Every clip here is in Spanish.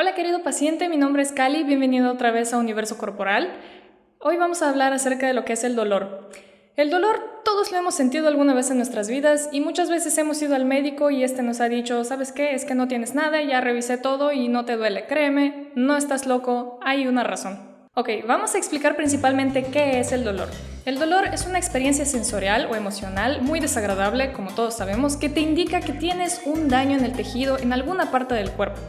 Hola querido paciente, mi nombre es Cali, bienvenido otra vez a Universo Corporal. Hoy vamos a hablar acerca de lo que es el dolor. El dolor todos lo hemos sentido alguna vez en nuestras vidas y muchas veces hemos ido al médico y este nos ha dicho, ¿sabes qué? Es que no tienes nada, ya revisé todo y no te duele, créeme, no estás loco, hay una razón. Ok, vamos a explicar principalmente qué es el dolor. El dolor es una experiencia sensorial o emocional muy desagradable, como todos sabemos, que te indica que tienes un daño en el tejido en alguna parte del cuerpo.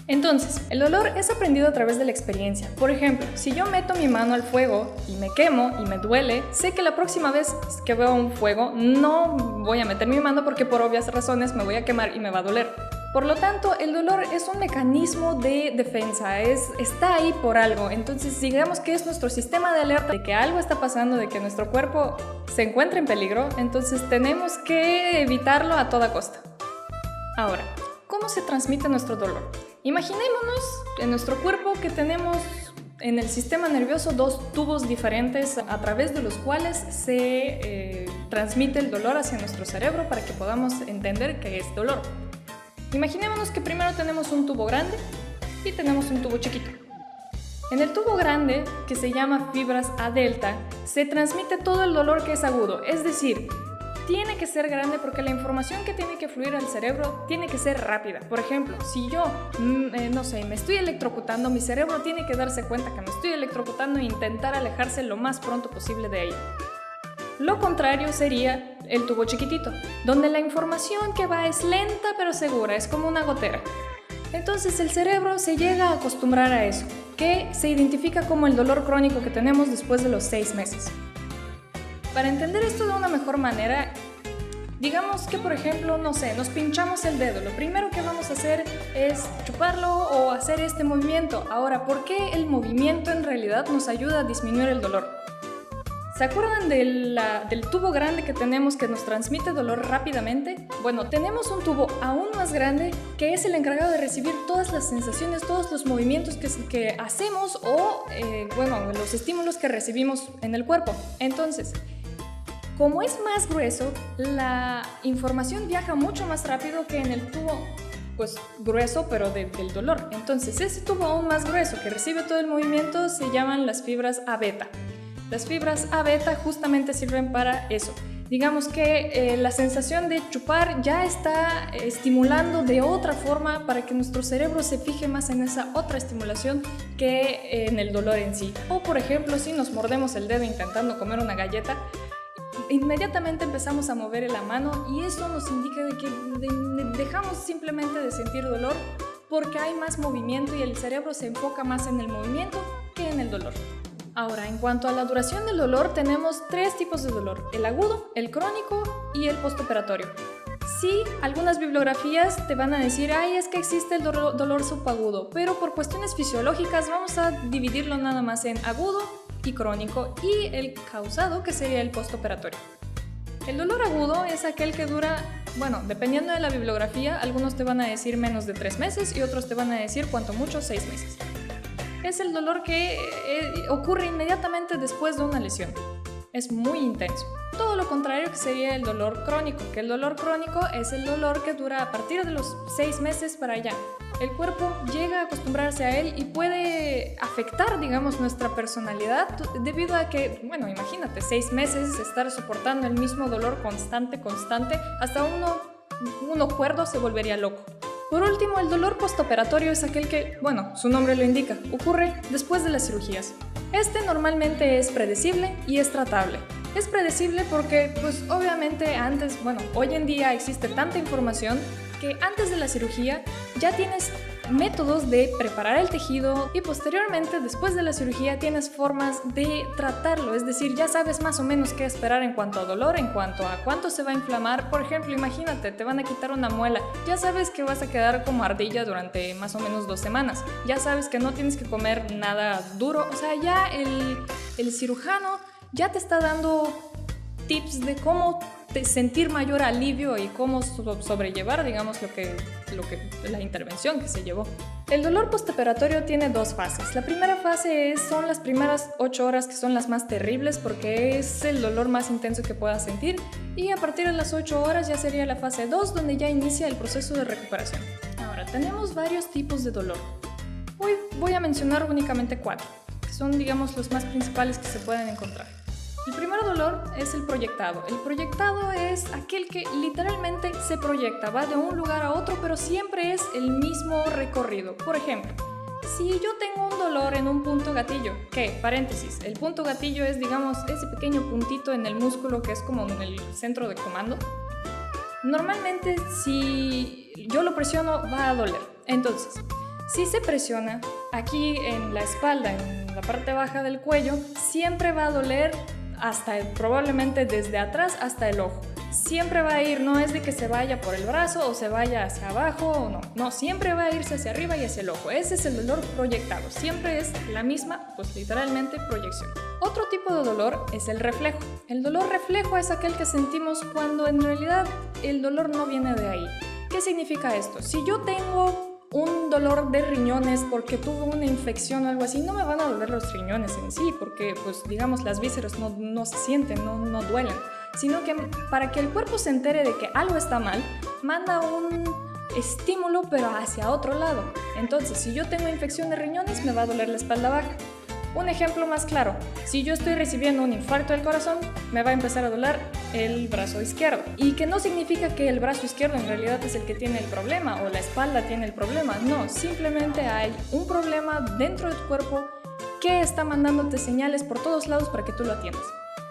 Entonces, el dolor es aprendido a través de la experiencia. Por ejemplo, si yo meto mi mano al fuego y me quemo y me duele, sé que la próxima vez que veo un fuego no voy a meter mi mano porque por obvias razones me voy a quemar y me va a doler. Por lo tanto, el dolor es un mecanismo de defensa, está ahí por algo. Entonces, digamos que es nuestro sistema de alerta de que algo está pasando, de que nuestro cuerpo se encuentra en peligro, entonces tenemos que evitarlo a toda costa. Ahora, ¿cómo se transmite nuestro dolor? Imaginémonos en nuestro cuerpo que tenemos en el sistema nervioso dos tubos diferentes a través de los cuales se transmite el dolor hacia nuestro cerebro para que podamos entender qué es dolor. Imaginémonos que primero tenemos un tubo grande y tenemos un tubo chiquito. En el tubo grande, que se llama fibras A delta, se transmite todo el dolor que es agudo, es decir, tiene que ser grande porque la información que tiene que fluir al cerebro tiene que ser rápida. Por ejemplo, si yo, me estoy electrocutando, mi cerebro tiene que darse cuenta que me estoy electrocutando e intentar alejarse lo más pronto posible de ahí. Lo contrario sería el tubo chiquitito, donde la información que va es lenta pero segura, es como una gotera. Entonces el cerebro se llega a acostumbrar a eso, que se identifica como el dolor crónico que tenemos después de los 6 meses. Para entender esto de una mejor manera, digamos que por ejemplo, nos pinchamos el dedo. Lo primero que vamos a hacer es chuparlo o hacer este movimiento. Ahora, ¿por qué el movimiento en realidad nos ayuda a disminuir el dolor? ¿Se acuerdan del tubo grande que tenemos que nos transmite dolor rápidamente? Bueno, tenemos un tubo aún más grande que es el encargado de recibir todas las sensaciones, todos los movimientos que hacemos o, los estímulos que recibimos en el cuerpo. Entonces, como es más grueso, la información viaja mucho más rápido que en el tubo, grueso, pero del dolor. Entonces, ese tubo aún más grueso que recibe todo el movimiento se llaman las fibras A beta. Las fibras A beta justamente sirven para eso. Digamos que la sensación de chupar ya está estimulando de otra forma para que nuestro cerebro se fije más en esa otra estimulación que en el dolor en sí. O por ejemplo, si nos mordemos el dedo intentando comer una galleta, inmediatamente empezamos a mover la mano y eso nos indica de que dejamos simplemente de sentir dolor porque hay más movimiento y el cerebro se enfoca más en el movimiento que en el dolor. Ahora, en cuanto a la duración del dolor, tenemos 3 tipos de dolor: el agudo, el crónico y el postoperatorio. Sí, algunas bibliografías te van a decir, es que existe el dolor subagudo, pero por cuestiones fisiológicas vamos a dividirlo nada más en agudo y crónico y el causado, que sería el postoperatorio. El dolor agudo es aquel que dura, dependiendo de la bibliografía, algunos te van a decir menos de 3 meses y otros te van a decir cuanto mucho 6 meses. Es el dolor que ocurre inmediatamente después de una lesión. Es muy intenso. Todo lo contrario que sería el dolor crónico, que el dolor crónico es el dolor que dura a partir de los 6 meses para allá. El cuerpo llega a acostumbrarse a él y puede afectar, nuestra personalidad debido a que, imagínate, 6 meses estar soportando el mismo dolor constante, hasta uno cuerdo se volvería loco. Por último, el dolor postoperatorio es aquel que, su nombre lo indica, ocurre después de las cirugías. Este normalmente es predecible y es tratable. Es predecible porque, obviamente hoy en día existe tanta información que antes de la cirugía ya tienes métodos de preparar el tejido y posteriormente, después de la cirugía, tienes formas de tratarlo, es decir, ya sabes más o menos qué esperar en cuanto a dolor, en cuanto a cuánto se va a inflamar. Por ejemplo, imagínate, te van a quitar una muela, ya sabes que vas a quedar como ardilla durante más o menos 2 semanas, ya sabes que no tienes que comer nada duro, ya el cirujano ya te está dando tips de cómo sentir mayor alivio y cómo sobrellevar, la intervención que se llevó. El dolor postoperatorio tiene 2 fases. La primera fase son las primeras 8 horas, que son las más terribles porque es el dolor más intenso que puedas sentir, y a partir de las 8 horas ya sería la fase 2, donde ya inicia el proceso de recuperación. Ahora, tenemos varios tipos de dolor. Hoy voy a mencionar únicamente 4, que son, digamos, los más principales que se pueden encontrar. El primer dolor es el proyectado. El proyectado es aquel que literalmente se proyecta, va de un lugar a otro, pero siempre es el mismo recorrido. Por ejemplo, si yo tengo un dolor en un punto gatillo, que, paréntesis, el punto gatillo es, digamos, ese pequeño puntito en el músculo que es como en el centro de comando, normalmente si yo lo presiono va a doler. Entonces, si se presiona aquí en la espalda, en la parte baja del cuello, siempre va a doler probablemente desde atrás hasta el ojo. Siempre va a ir, no es de que se vaya por el brazo o se vaya hacia abajo o no, siempre va a irse hacia arriba y hacia el ojo. Ese es el dolor proyectado, siempre es la misma, pues literalmente proyección. Otro tipo de dolor es el reflejo. El dolor reflejo es aquel que sentimos cuando en realidad el dolor no viene de ahí. ¿Qué significa esto? Si yo tengo un dolor de riñones porque tuve una infección o algo así, no me van a doler los riñones en sí, porque pues digamos las vísceras no se sienten, no duelen, sino que para que el cuerpo se entere de que algo está mal, manda un estímulo pero hacia otro lado. Entonces, si yo tengo infección de riñones, me va a doler la espalda baja. Un ejemplo más claro, si yo estoy recibiendo un infarto del corazón, me va a empezar a doler el brazo izquierdo. Y que no significa que el brazo izquierdo en realidad es el que tiene el problema o la espalda tiene el problema. No, simplemente hay un problema dentro de tu cuerpo que está mandándote señales por todos lados para que tú lo atiendas.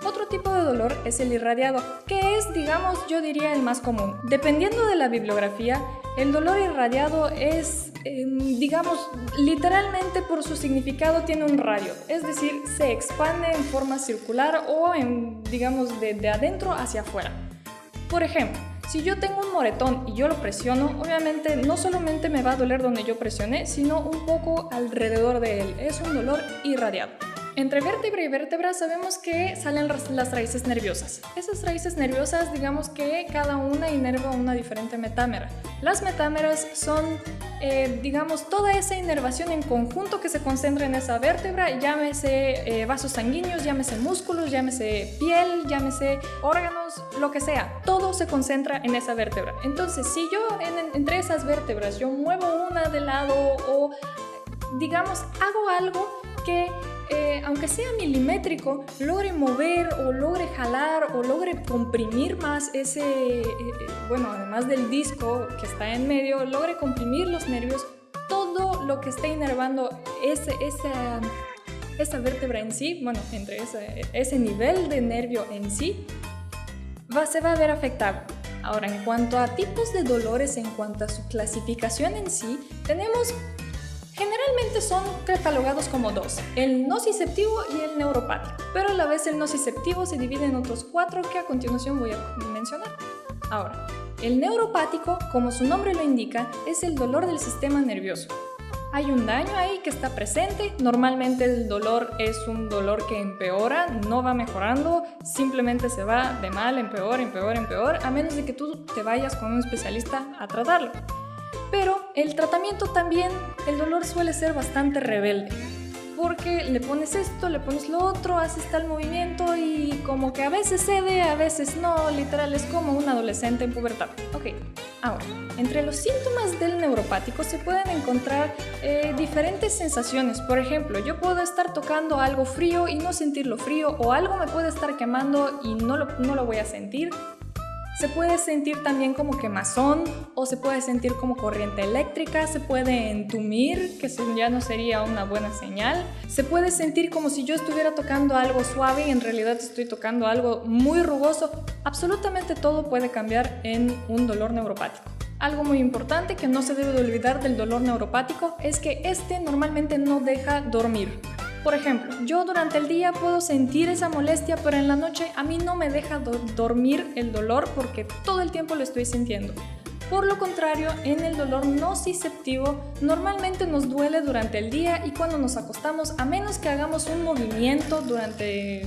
Otro tipo de dolor es el irradiado, que es, digamos, yo diría el más común. Dependiendo de la bibliografía, el dolor irradiado es, digamos, literalmente por su significado tiene un radio, es decir, se expande en forma circular o digamos, de adentro hacia afuera. Por ejemplo, si yo tengo un moretón y yo lo presiono, obviamente no solamente me va a doler donde yo presioné, sino un poco alrededor de él. Es un dolor irradiado. Entre vértebra y vértebra sabemos que salen las raíces nerviosas. Esas raíces nerviosas, digamos que cada una inerva una diferente metámera. Las metámeras son, digamos, toda esa inervación en conjunto que se concentra en esa vértebra, llámese vasos sanguíneos, llámese músculos, llámese piel, llámese órganos, lo que sea. Todo se concentra en esa vértebra. Entonces, si yo entre esas vértebras yo muevo una de lado o, digamos, hago algo que aunque sea milimétrico, logre mover o logre jalar o logre comprimir más bueno, además del disco que está en medio, logre comprimir los nervios, todo lo que esté inervando esa vértebra en sí, bueno, entre ese nivel de nervio en sí, se va a ver afectado. Ahora, en cuanto a tipos de dolores, en cuanto a su clasificación en sí, generalmente son catalogados como dos, el nociceptivo y el neuropático, pero a la vez el nociceptivo se divide en otros 4 que a continuación voy a mencionar. Ahora, el neuropático, como su nombre lo indica, es el dolor del sistema nervioso. Hay un daño ahí que está presente, normalmente el dolor es un dolor que empeora, no va mejorando, simplemente se va de mal en peor, a menos de que tú te vayas con un especialista a tratarlo. Pero el tratamiento también, el dolor suele ser bastante rebelde, porque le pones esto, le pones lo otro, haces tal movimiento y como que a veces cede, a veces no, literal es como un adolescente en pubertad. Ok, ahora, entre los síntomas del neuropático se pueden encontrar diferentes sensaciones. Por ejemplo, yo puedo estar tocando algo frío y no sentirlo frío, o algo me puede estar quemando y no lo voy a sentir. Se puede sentir también como quemazón o se puede sentir como corriente eléctrica, se puede entumir, que ya no sería una buena señal. Se puede sentir como si yo estuviera tocando algo suave y en realidad estoy tocando algo muy rugoso. Absolutamente todo puede cambiar en un dolor neuropático. Algo muy importante que no se debe de olvidar del dolor neuropático es que normalmente no deja dormir. Por ejemplo, yo durante el día puedo sentir esa molestia, pero en la noche a mí no me deja dormir el dolor porque todo el tiempo lo estoy sintiendo. Por lo contrario, en el dolor nociceptivo normalmente nos duele durante el día y cuando nos acostamos, a menos que hagamos un movimiento durante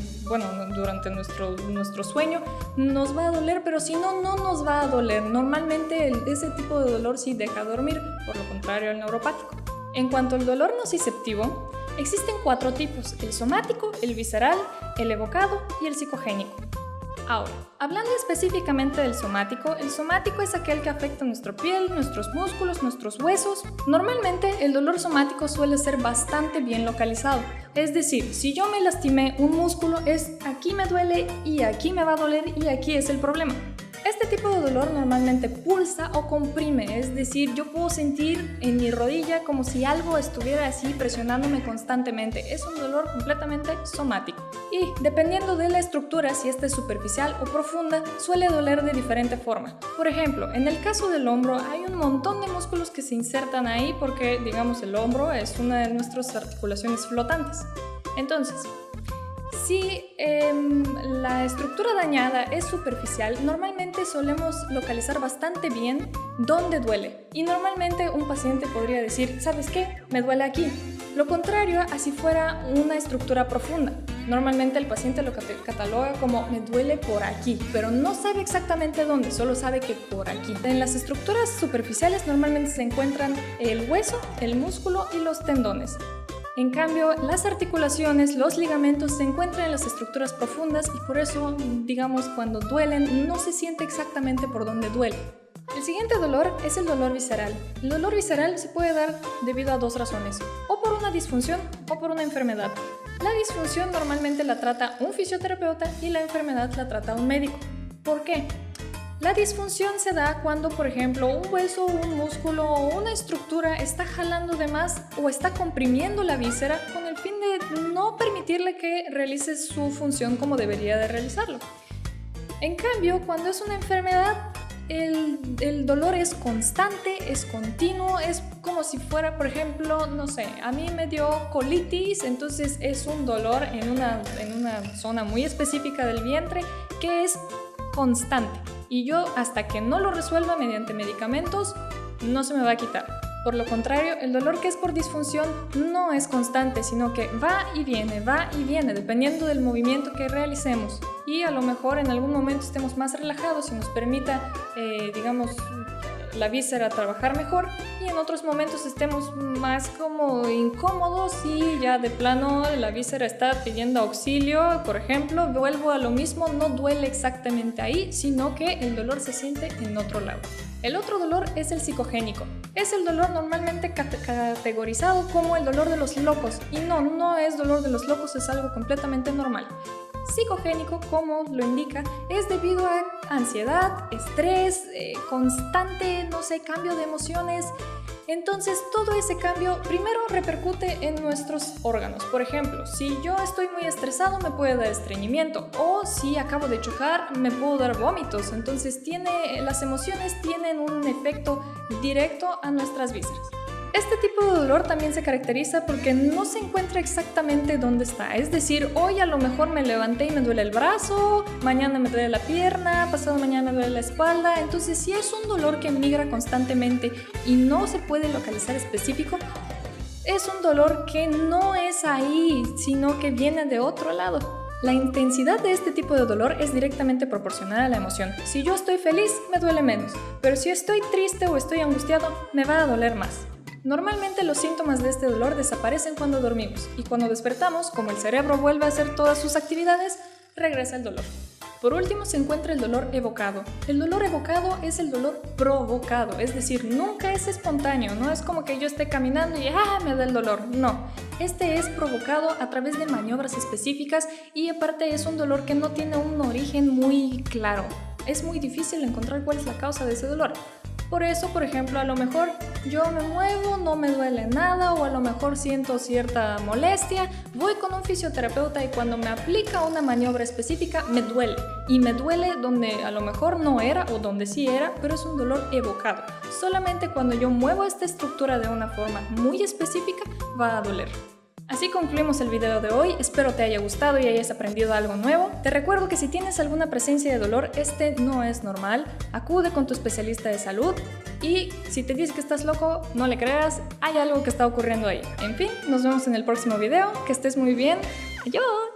nuestro sueño, nos va a doler, pero si no, no nos va a doler. Normalmente ese tipo de dolor sí deja dormir, por lo contrario al neuropático. En cuanto al dolor nociceptivo, existen 4 tipos: el somático, el visceral, el evocado y el psicogénico. Ahora, hablando específicamente del somático, el somático es aquel que afecta nuestra piel, nuestros músculos, nuestros huesos. Normalmente el dolor somático suele ser bastante bien localizado. Es decir, si yo me lastimé un músculo, es aquí me duele y aquí me va a doler y aquí es el problema. Este tipo de dolor normalmente pulsa o comprime, es decir, yo puedo sentir en mi rodilla como si algo estuviera así presionándome constantemente. Es un dolor completamente somático. Y dependiendo de la estructura, si esta es superficial o profunda, suele doler de diferente forma. Por ejemplo, en el caso del hombro hay un montón de músculos que se insertan ahí porque, digamos, el hombro es una de nuestras articulaciones flotantes. Entonces, si la estructura dañada es superficial, normalmente solemos localizar bastante bien dónde duele. Y normalmente un paciente podría decir, ¿sabes qué? Me duele aquí. Lo contrario, así fuera una estructura profunda. Normalmente el paciente lo cataloga como me duele por aquí, pero no sabe exactamente dónde, solo sabe que por aquí. En las estructuras superficiales normalmente se encuentran el hueso, el músculo y los tendones. En cambio, las articulaciones, los ligamentos se encuentran en las estructuras profundas y por eso, digamos, cuando duelen, no se siente exactamente por dónde duele. El siguiente dolor es el dolor visceral. El dolor visceral se puede dar debido a dos razones, o por una disfunción o por una enfermedad. La disfunción normalmente la trata un fisioterapeuta y la enfermedad la trata un médico. ¿Por qué? La disfunción se da cuando, por ejemplo, un hueso, un músculo o una estructura está jalando de más o está comprimiendo la víscera con el fin de no permitirle que realice su función como debería de realizarlo. En cambio, cuando es una enfermedad, el dolor es constante, es continuo, es como si fuera, por ejemplo, no sé, a mí me dio colitis, entonces es un dolor en una zona muy específica del vientre que es constante. Y yo, hasta que no lo resuelva mediante medicamentos, no se me va a quitar. Por lo contrario, el dolor que es por disfunción no es constante, sino que va y viene, dependiendo del movimiento que realicemos. Y a lo mejor en algún momento estemos más relajados y nos permita, digamos, la víscera trabajar mejor, y en otros momentos estemos más como incómodos y ya de plano la víscera está pidiendo auxilio. Por ejemplo, vuelvo a lo mismo, no duele exactamente ahí, sino que el dolor se siente en otro lado. El otro dolor es el psicogénico. Es el dolor normalmente categorizado como el dolor de los locos, y no es dolor de los locos, es algo completamente normal. Psicogénico, como lo indica, es debido a ansiedad, estrés, constante, no sé, cambio de emociones. Entonces, todo ese cambio primero repercute en nuestros órganos. Por ejemplo, si yo estoy muy estresado, me puede dar estreñimiento, o si acabo de chocar, me puedo dar vómitos. Entonces, las emociones tienen un efecto directo a nuestras vísceras. Este tipo de dolor también se caracteriza porque no se encuentra exactamente dónde está. Es decir, hoy a lo mejor me levanté y me duele el brazo, mañana me duele la pierna, pasado mañana me duele la espalda. Entonces, si es un dolor que migra constantemente y no se puede localizar específico, es un dolor que no es ahí, sino que viene de otro lado. La intensidad de este tipo de dolor es directamente proporcional a la emoción. Si yo estoy feliz, me duele menos, pero si estoy triste o estoy angustiado, me va a doler más. Normalmente los síntomas de este dolor desaparecen cuando dormimos, y cuando despertamos, como el cerebro vuelve a hacer todas sus actividades, regresa el dolor. Por último se encuentra el dolor evocado. El dolor evocado es el dolor provocado, es decir, nunca es espontáneo, no es como que yo esté caminando y me da el dolor, no. Este es provocado a través de maniobras específicas, y aparte es un dolor que no tiene un origen muy claro. Es muy difícil encontrar cuál es la causa de ese dolor. Por eso, por ejemplo, a lo mejor yo me muevo, no me duele nada, o a lo mejor siento cierta molestia, voy con un fisioterapeuta y cuando me aplica una maniobra específica me duele. Y me duele donde a lo mejor no era o donde sí era, pero es un dolor evocado. Solamente cuando yo muevo esta estructura de una forma muy específica va a doler. Así concluimos el video de hoy, espero te haya gustado y hayas aprendido algo nuevo. Te recuerdo que si tienes alguna presencia de dolor, este no es normal, acude con tu especialista de salud, y si te dice que estás loco, no le creas, hay algo que está ocurriendo ahí. En fin, nos vemos en el próximo video, que estés muy bien, adiós.